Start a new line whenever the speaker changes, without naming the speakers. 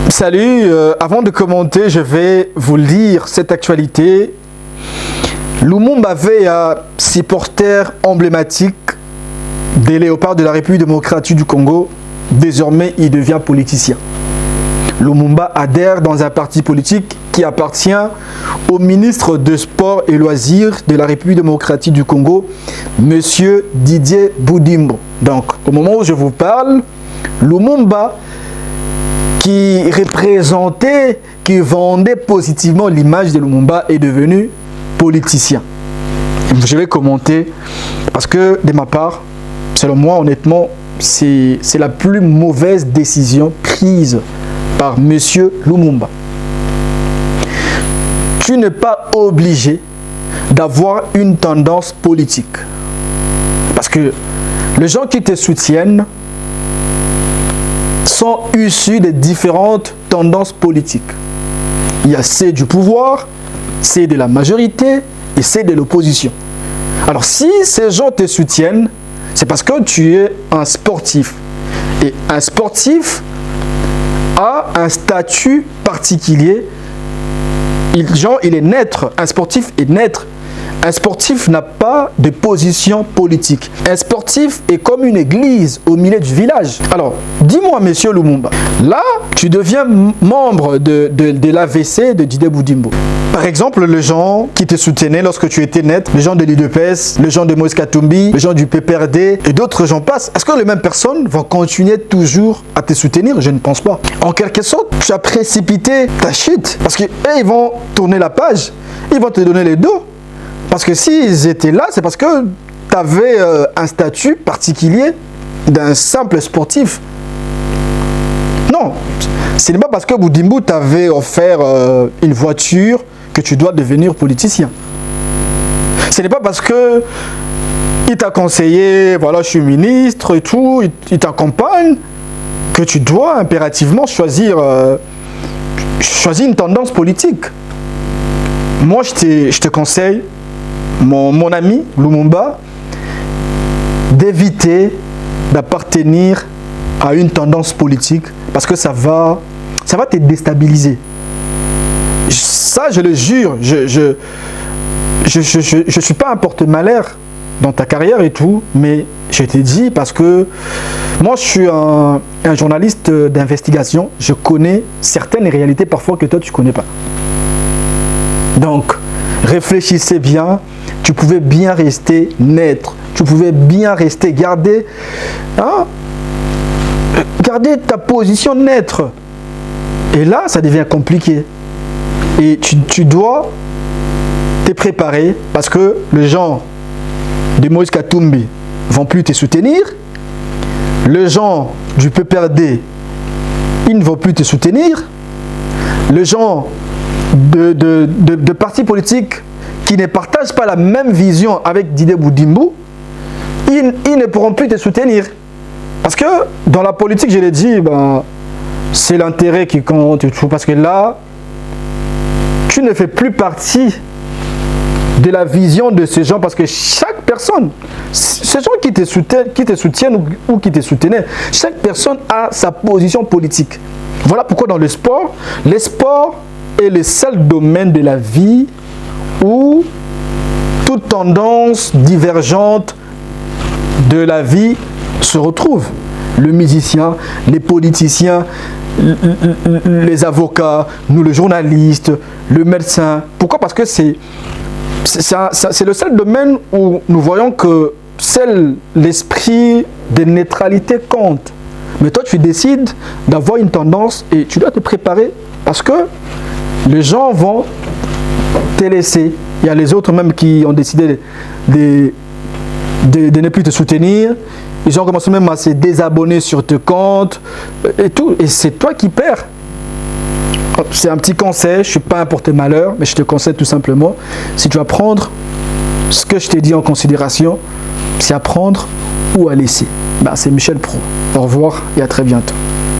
Salut, avant de commenter, je vais vous lire cette actualité. Lumumba avait un supporter emblématique des léopards de la République démocratique du Congo. Désormais, il devient politicien. Lumumba adhère dans un parti politique qui appartient au ministre de Sport et Loisirs de la République démocratique du Congo, Monsieur Didier Boudimbo. Donc, au moment où je vous parle, Lumumba, qui représentait, qui vendait positivement l'image de Lumumba, est devenu politicien. Je vais commenter parce que, de ma part, selon moi, honnêtement, c'est la plus mauvaise décision prise par Monsieur Lumumba. Tu n'es pas obligé d'avoir une tendance politique. Parce que les gens qui te soutiennent sont issus de différentes tendances politiques. Il y a ceux du pouvoir, ceux de la majorité et ceux de l'opposition. Alors si ces gens te soutiennent, c'est parce que tu es un sportif. Et un sportif a un statut particulier. Il est neutre. Un sportif est neutre. Un sportif n'a pas de position politique. Un sportif est comme une église au milieu du village. Alors, dis-moi, monsieur Lumumba, là, tu deviens membre de l'AVC de Didier Boudimbo. Par exemple, les gens qui te soutenaient lorsque tu étais net, les gens de l'UDPS, les gens de Moïse Katumbi, les gens du PPRD et d'autres gens passent. Est-ce que les mêmes personnes vont continuer toujours à te soutenir? Je ne pense pas. En quelque sorte, tu as précipité ta chute parce qu'ils vont tourner la page, ils vont te donner les dos. Parce que s'ils étaient là, c'est parce que tu avais un statut particulier d'un simple sportif. Non, ce n'est pas parce que Boudimbo t'avait offert une voiture que tu dois devenir politicien. Ce n'est pas parce que il t'a conseillé, voilà, je suis ministre et tout, il t'accompagne, que tu dois impérativement choisir une tendance politique. Moi, je te conseille, mon ami Lumumba, d'éviter d'appartenir à une tendance politique parce que ça va te déstabiliser. Ça, je le jure, je suis pas un porte-malheur dans ta carrière et tout, mais je te dis parce que moi, je suis un journaliste d'investigation, je connais certaines réalités parfois que toi, tu connais pas. Donc, réfléchissez bien, tu pouvais bien rester neutre, tu pouvais bien rester, garder ta position neutre. Et là, ça devient compliqué. Et tu dois te préparer parce que les gens de Moïse Katumbi vont plus te soutenir. Les gens du PPRD, ils ne vont plus te soutenir. Les gens de partis politiques qui ne partagent pas la même vision avec Didier Boudimbo, ils ne pourront plus te soutenir. Parce que dans la politique, je l'ai dit, c'est l'intérêt qui compte et tout. Parce que là, tu ne fais plus partie de la vision de ces gens. Parce que chaque personne, ces gens qui te soutiennent ou qui te soutenaient, chaque personne a sa position politique. Voilà pourquoi dans le sport est le seul domaine de la vie où toute tendance divergente de la vie se retrouve. Le musicien, les politiciens, les avocats, nous les journalistes, le médecin. Pourquoi? Parce que c'est le seul domaine où nous voyons que seul l'esprit de neutralité compte. Mais toi, tu décides d'avoir une tendance et tu dois te préparer parce que les gens vont te laisser. Il y a les autres même qui ont décidé de ne plus te soutenir. Ils ont commencé même à se désabonner sur tes comptes et tout. Et c'est toi qui perds. C'est un petit conseil. Je ne suis pas un porte-malheur, mais je te conseille tout simplement. Si tu vas prendre ce que je t'ai dit en considération, c'est à prendre ou à laisser. C'est Michel Pro. Au revoir et à très bientôt.